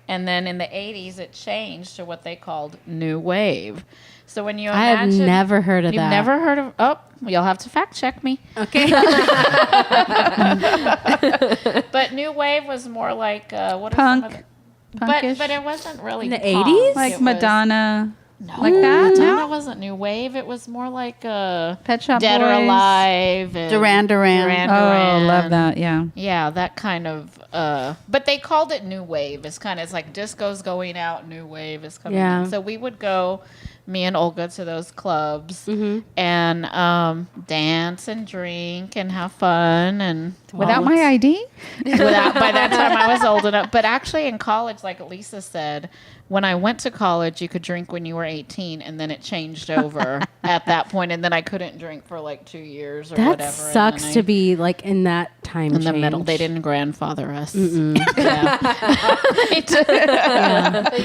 And then in the 80s, it changed to what they called new wave. So when you I have imagine... never heard of You've that. never heard of... Oh, you'll have to fact check me. Okay. But new wave was more like... what are Punk. some of the... Punkish. But it wasn't really In the punk. 80s? Like It was- Madonna. No, Like that? Madonna No? wasn't new wave. It was more like Pet Shop Dead or Boys. Alive. And Duran Duran. Duran Oh, Duran. love that. Yeah. Yeah, that kind of. But they called it new wave. It's like disco's going out, new wave is coming Yeah. in. So we would go, me and Olga, to those clubs and dance and drink and have fun and Without my ID? by that time I was old enough. But actually in college, like Lisa said, when I went to college, you could drink when you were 18, and then it changed over at that point, and then I couldn't drink for like 2 years or That whatever. sucks and to then be like in that time in the change. middle. They didn't grandfather us. They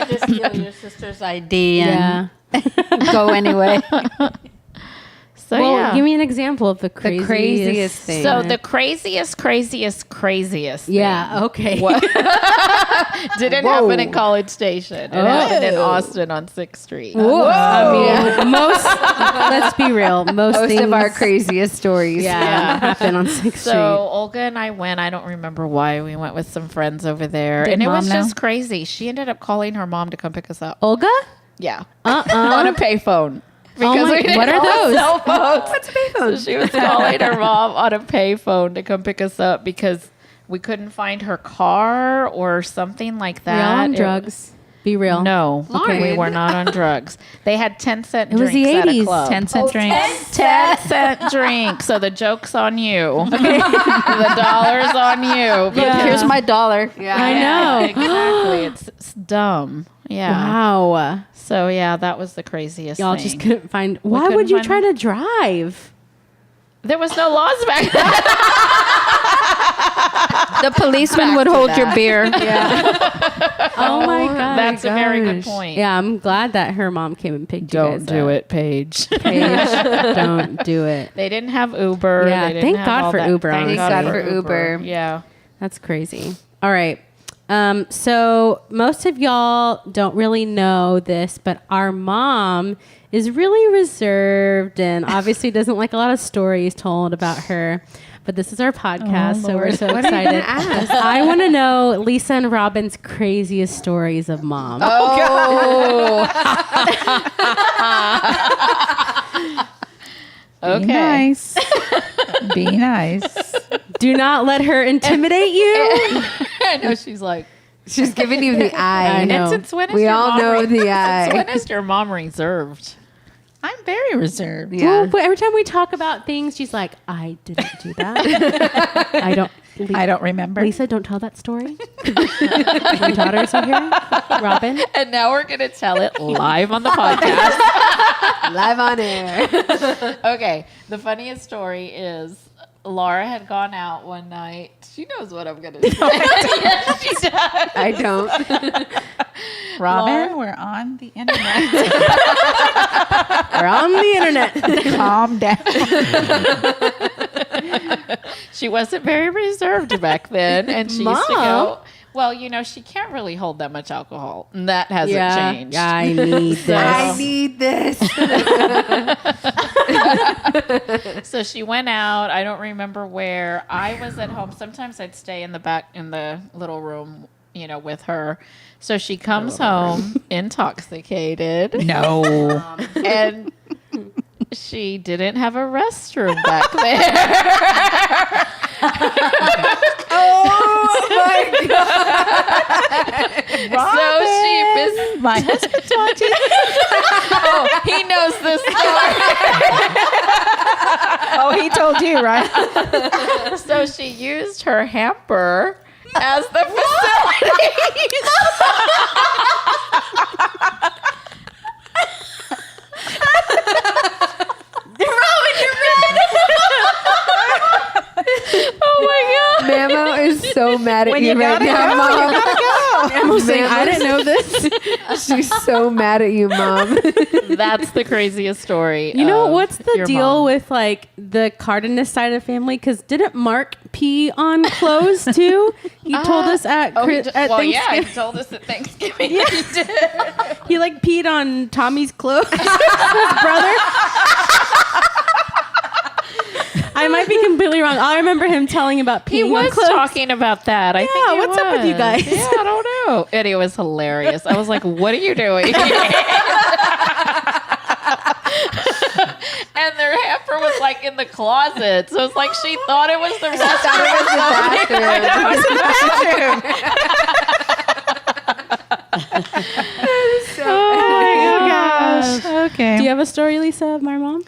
just steal your sister's ID and Yeah. go anyway. So Well, yeah. give me an example of the The craziest, craziest thing. So the craziest Yeah. Okay. didn't happen in College Station. It happened in Austin on 6th Street. Whoa. I mean, most. Let's be real. Most Most things. of our craziest stories. Yeah, happen on 6th So Street. Olga and I went. I don't remember why. We went with some friends over there. Did and it was Mom know? just crazy. She ended up calling her mom to come pick us up. Olga? Yeah. On a payphone. Oh my- we didn't what are have those? Cell phones. What's a payphone? So she was calling her mom on a payphone to come pick us up because we couldn't find her car or something like that. We're all on It- drugs. Be real. No, Lauren. we were not on drugs. They had 10-cent It was drinks the at a 80s. club. 10-cent drinks. 10-cent drink. So the joke's on you. The dollar's on you. Yeah. Here's my dollar. I know. Exactly. It's dumb. Yeah. Wow. So yeah, that was the craziest Y'all thing. just couldn't find. Why couldn't would you find try to drive? There was no laws back then. The policeman would hold your beer. Oh my god. That's a very good point. Yeah, I'm glad that her mom came and picked you guys up. it, Paige. Paige, don't do it. They didn't have Uber. Yeah, They didn't thank have God all for that. Uber, Thank honestly. God for Uber. Yeah. That's crazy. All right. So most of y'all don't really know this, but our mom is really reserved and obviously doesn't like a lot of stories told about her. But this is our podcast, so we're so What are you excited. gonna ask? I want to know Lisa and Robin's craziest stories of mom. Okay. Be nice. Be nice. Do not let her intimidate you. I know she's like. She's giving you the eye. I know. And since when is We your all mom know the Since eye. when is your mom reserved? I'm very reserved. Yeah. Well, but every time we talk about things, she's like, I didn't do that. I don't. I don't remember. Lisa, don't tell that story. My daughters are here. Robin. And now we're gonna tell it live on the podcast. Live on air. Okay. The funniest story is Laura had gone out one night. She knows what I'm going to say. Yes, she does. I don't. Robin, we're on the internet. We're on the internet. Calm down. She wasn't very reserved back then, and she used to go. Well, she can't really hold that much alcohol. And that hasn't changed. Yeah, I need this. I need this. So she went out. I don't remember where. I was at home. Sometimes I'd stay in the back in the little room, with her. So she comes home intoxicated. No. And she didn't have a restroom back there. Oh my God. So she missed My husband talked to you. Oh, he knows this story. Oh, he told you, right? So she used her hamper as the facility. Oh my God. Mamo is so mad at you right now, Mom. You gotta go. Mamo's saying, I didn't know this. She's so mad at you, Mom. That's the craziest story. What's the your deal mom. with like the Cardenas side of the family? Because didn't Mark pee on clothes too? He told us at Thanksgiving. Yeah, he told us at Thanksgiving. Yeah. He did. He like peed on Tommy's clothes. His brother. I might be completely wrong. I remember him telling about peeing He was on clothes. talking about that. I think he what's up with you was. guys? Yeah, I don't know. And it was hilarious. I was like, what are you doing? And their hamper was like in the closet. So it's like she thought it was the restroom. Okay. Do you have a story, Lisa, of my mom?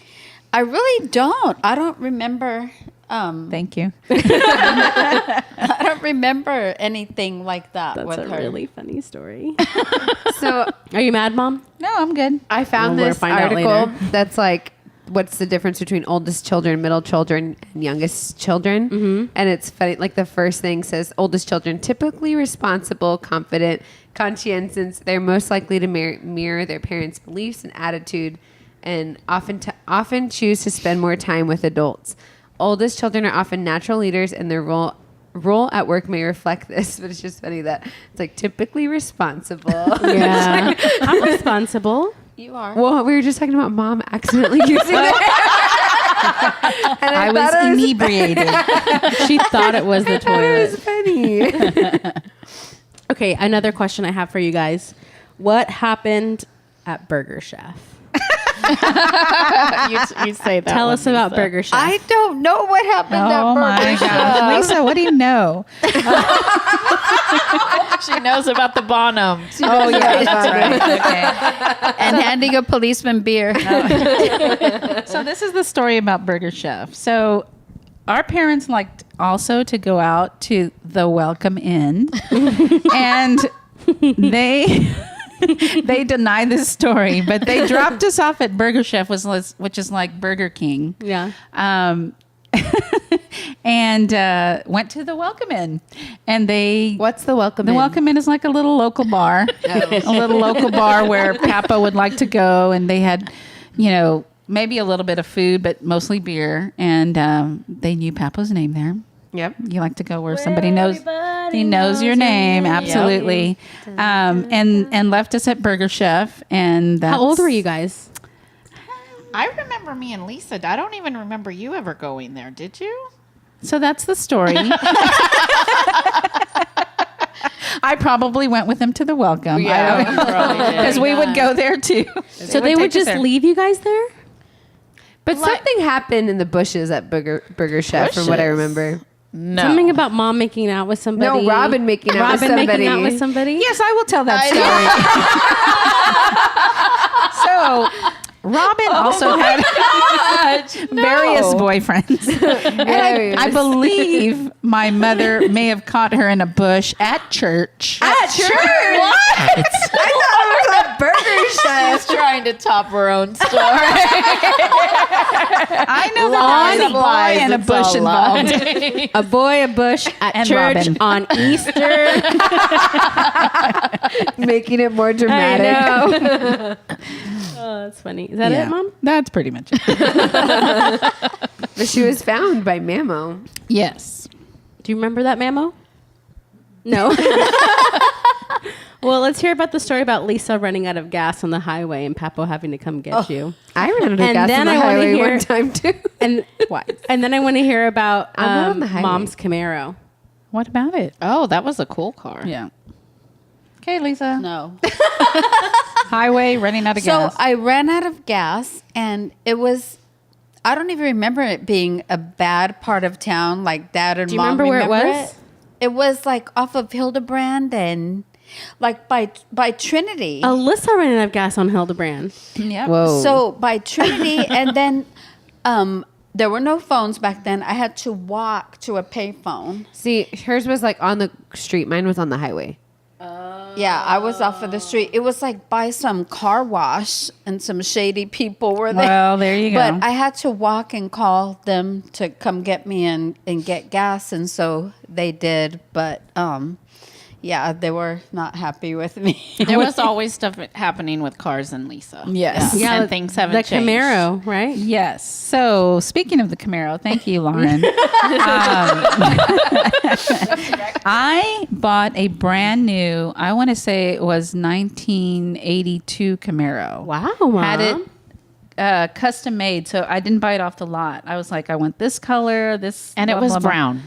I really don't. I don't remember. Thank you. I don't remember anything like that That's with a her. really funny story. So Are you mad, Mom? No, I'm good. I found Well, we'll this find out article later. that's like, what's the difference between oldest children, middle children, and youngest children? Mm-hmm. And it's funny. Like the first thing says, oldest children typically responsible, confident, conscientious. They're most likely to mirror their parents' beliefs and attitude, and often choose to spend more time with adults. Oldest children are often natural leaders, and their role at work may reflect this. But it's just funny that it's like typically responsible. Yeah. I'm responsible. You are. Well, we were just talking about Mom accidentally using that. And I was inebriated. She thought it was the It was toilet. funny. Okay, another question I have for you guys. What happened at Burger Chef? You say that. Tell one, us about Lisa. Burger Chef. I don't know what happened at Oh my Burger gosh. Chef. Lisa, what do you know? She knows about the Bonhams. Oh, yeah, that's right. Okay. And handing a policeman beer. So this is the story about Burger Chef. So our parents liked also to go out to the Welcome Inn, and they deny this story, but they dropped us off at Burger Chef, which is like Burger King. Yeah. And went to the Welcome Inn, and What's the welcome? the Welcome Inn is like a little local bar, a little local bar where Peppa would like to go, and they had, maybe a little bit of food, but mostly beer, and they knew Peppa's name there. Yep. You like to go where somebody knows your name, absolutely. And left us at Burger Chef, and How old were you guys? I remember me and Lisa. I don't even remember you ever going there. Did you? So that's the story. I probably went with them to the Welcome. Because we would go there too. So they would just leave you guys there? But something happened in the bushes at Burger Chef, from what I remember. No. Something about Mom making out with somebody. No, Robin making out with somebody. making out with somebody? Yes, I will tell that story. So Robin also had various boyfriends. And I believe my mother may have caught her in a bush at church. At church? What? I thought it was a burger chef. She's trying to top her own story. I know that there was a boy and a bush involved. A boy, a bush at And church Robin. on Easter. Making it more dramatic. I know. Oh, that's funny. Is that it, Mom? That's pretty much it. But she was found by Mamo. Yes. Do you remember that, Mamo? No. Well, let's hear about the story about Lisa running out of gas on the highway and Papo having to come get you. I ran out of And gas then on the I wanna highway hear- one time too. And and then I want to hear about I'm not on the highway. Mom's Camaro. What about it? Oh, that was a cool car. Yeah. Okay, Lisa. No. Highway running out of So gas. I ran out of gas, and it was, I don't even remember it being a bad part of town like Dad and Do you Mom remember where it was? It was like off of Hildebrand and like by Trinity. Alyssa ran out of gas on Hildebrand. Yep. Whoa. So by Trinity, and then there were no phones back then. I had to walk to a payphone. See, hers was like on the street. Mine was on the highway. Yeah, I was off of the street. It was like by some car wash, and some shady people were there. Well, there you go. But I had to walk and call them to come get me and get gas, and so they did. But yeah, they were not happy with me. There was always stuff happening with cars and Lisa. Yes. Yeah, And things haven't the changed. Camaro, right? Yes. So speaking of the Camaro, thank you, Lauren. I bought a brand new, I want to say it was 1982 Camaro. Wow, Mom. Had it custom made, so I didn't buy it off the lot. I was like, I want this color, this. And it blah, was blah, blah. brown.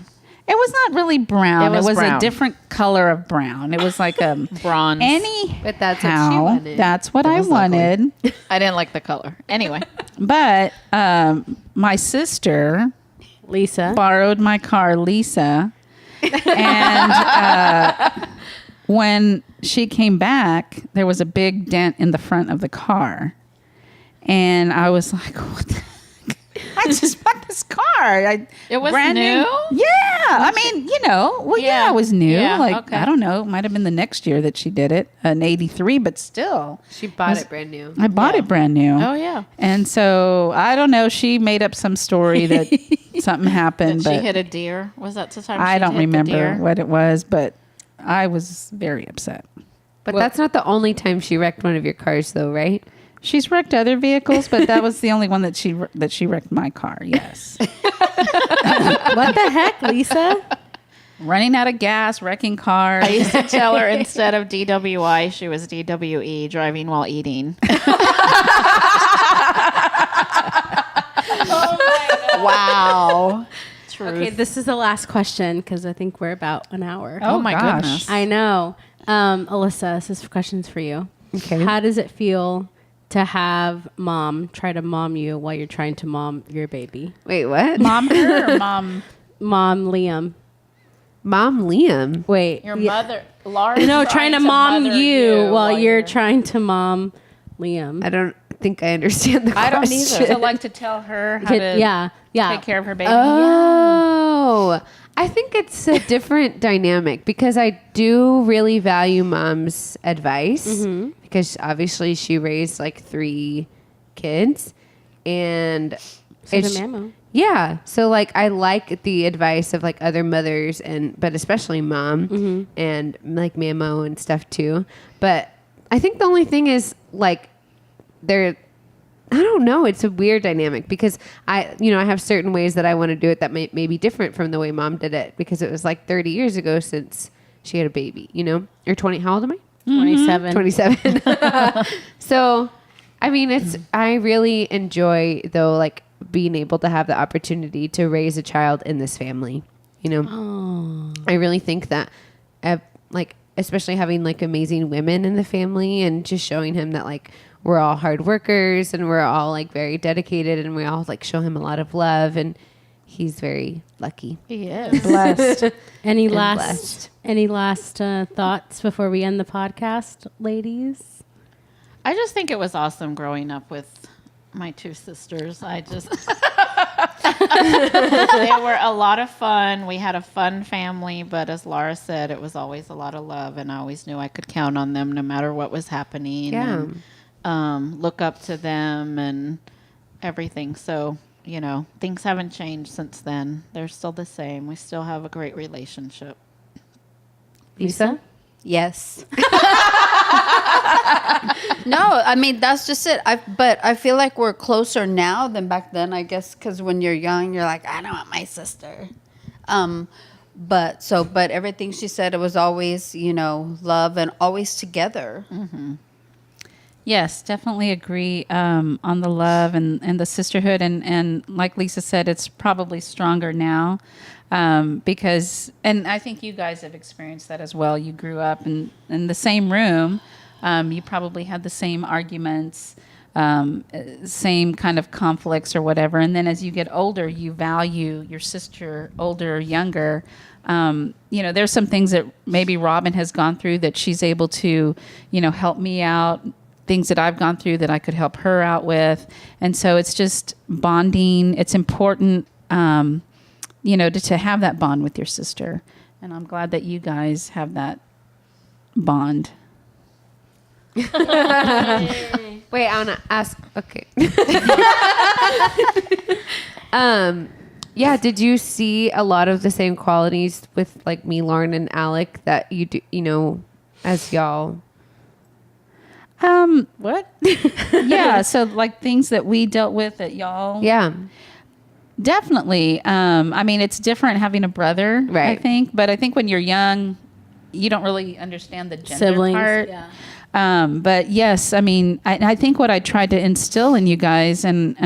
It was not really brown. It was a brown. different color of brown. It was like a Bronze. But that's what she wanted. That's what It I was ugly. wanted. I didn't like the color. Anyway. But my sister Lisa. borrowed my car, Lisa, and when she came back, there was a big dent in the front of the car, and I was like, "What the heck? I just bought this car. It was brand new? Yeah, I mean, yeah, it was new. Yeah, like okay. I don't know, it might have been the next year that she did it, an '83, but still, She bought it brand new. I bought it brand new. Oh, yeah. And so I don't know. She made up some story that something happened, Did she but hit a deer? Was that the time I she don't hit the remember deer? what it was. But I was very upset. But that's not the only time she wrecked one of your cars, though, right? She's wrecked other vehicles, but that was the only one that she wrecked my car. Yes, What the heck, Lisa? running out of gas, wrecking cars. I used to tell her instead of DWI, she was DWE, driving while eating. Wow. Okay, this is the last question because I think we're about an hour. Oh, my gosh. goodness. I know. Alyssa, this is questions for you. Okay. How does it feel to have Mom try to mom you while you're trying to mom your baby? Wait, what? Mom her or mom? Mom Liam. Mom Liam. Wait. Your yeah. mother, Laura's No, trying to mom mother you while you're trying to mom Liam. I don't think I understand the I don't question. either. So like to tell her how to yeah. take care of her baby. Oh, I think it's a different dynamic because I do really value Mom's advice because obviously she raised like 3 kids and So did it's- Mamo. yeah. So like I like the advice of like other mothers but especially Mom and like Mamo and stuff too. But I think the only thing is like I don't know. It's a weird dynamic because I have certain ways that I want to do it that may be different from the way Mom did it because it was like 30 years ago since she had a baby, or 20. How old am I? 27. 27. So, I mean, I really enjoy though, like being able to have the opportunity to raise a child in this family, I really think that, like, especially having like amazing women in the family and just showing him that like we're all hard workers and we're all like very dedicated and we all like show him a lot of love and he's very lucky. He is. Blessed. Any blessed. last thoughts before we end the podcast, ladies? I just think it was awesome growing up with my two sisters. I just they were a lot of fun. We had a fun family, but as Laura said, it was always a lot of love, and I always knew I could count on them no matter what was happening. Yeah. And, look up to them and everything. So, things haven't changed since then. They're still the same. We still have a great relationship. Lisa? Yes. No, I mean, that's just it. But I feel like we're closer now than back then, I guess, because when you're young, you're like, I don't want my sister. But everything she said, it was always, love and always together. Mm-hmm. Yes, definitely agree on the love and the sisterhood. And like Lisa said, it's probably stronger now because, and I think you guys have experienced that as well. You grew up in the same room. You probably had the same arguments, same kind of conflicts or whatever. And then as you get older, you value your sister, older or younger. There's some things that maybe Robin has gone through that she's able to, help me out. Things that I've gone through that I could help her out with. And so it's just bonding. It's important, to have that bond with your sister. And I'm glad that you guys have that bond. Wait, I want to ask. Okay. Yeah, did you see a lot of the same qualities with like me, Lauren, and Alec that you do, as y'all? What? Yeah. So like things that we dealt with that y'all. Yeah. Definitely. I mean, it's different having a brother, right. I think. But I think when you're young, you don't really understand the gender Siblings, part. yeah. But yes, I mean, I think what I tried to instill in you guys, and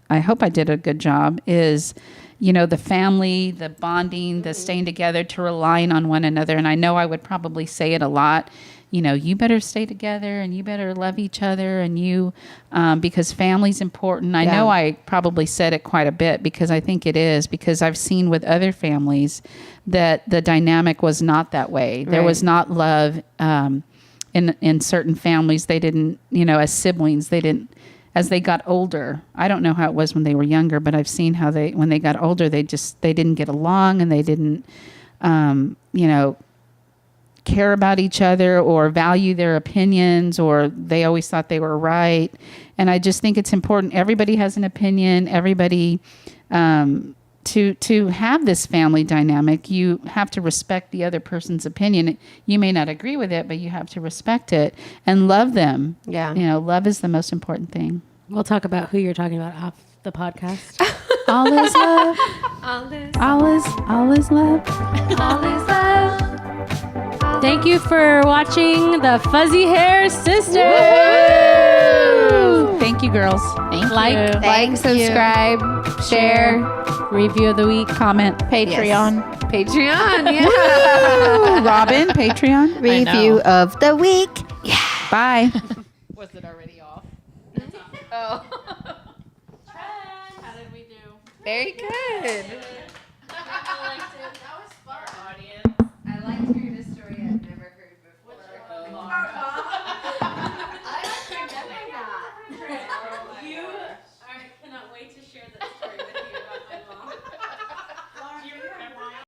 I hope I did a good job, is, the family, the bonding, the staying together, to relying on one another. And I know I would probably say it a lot. You better stay together and you better love each other and because family's important. I know I probably said it quite a bit because I think it is, because I've seen with other families that the dynamic was not that way. Right. There was not love in certain families. They didn't, as siblings, they didn't, as they got older. I don't know how it was when they were younger, but I've seen how when they got older, they didn't get along and they didn't, care about each other or value their opinions, or they always thought they were right. And I just think it's important. Everybody has an opinion. Everybody, to have this family dynamic, you have to respect the other person's opinion. You may not agree with it, but you have to respect it and love them. Yeah. Love is the most important thing. We'll talk about who you're talking about off the podcast. All is love. All is love. All is love. Thank you for watching the Fuzzy Hair Sisters. Woo! Thank you, girls. Like, subscribe, share, review of the week, comment, Patreon. Patreon. Yeah. Robin, Patreon. Review of the week. Yeah. Bye. Was it already off? Oh. how did we do? Very good. That was fun, audience. I liked hearing a story I've never heard before. You cannot wait to share that story.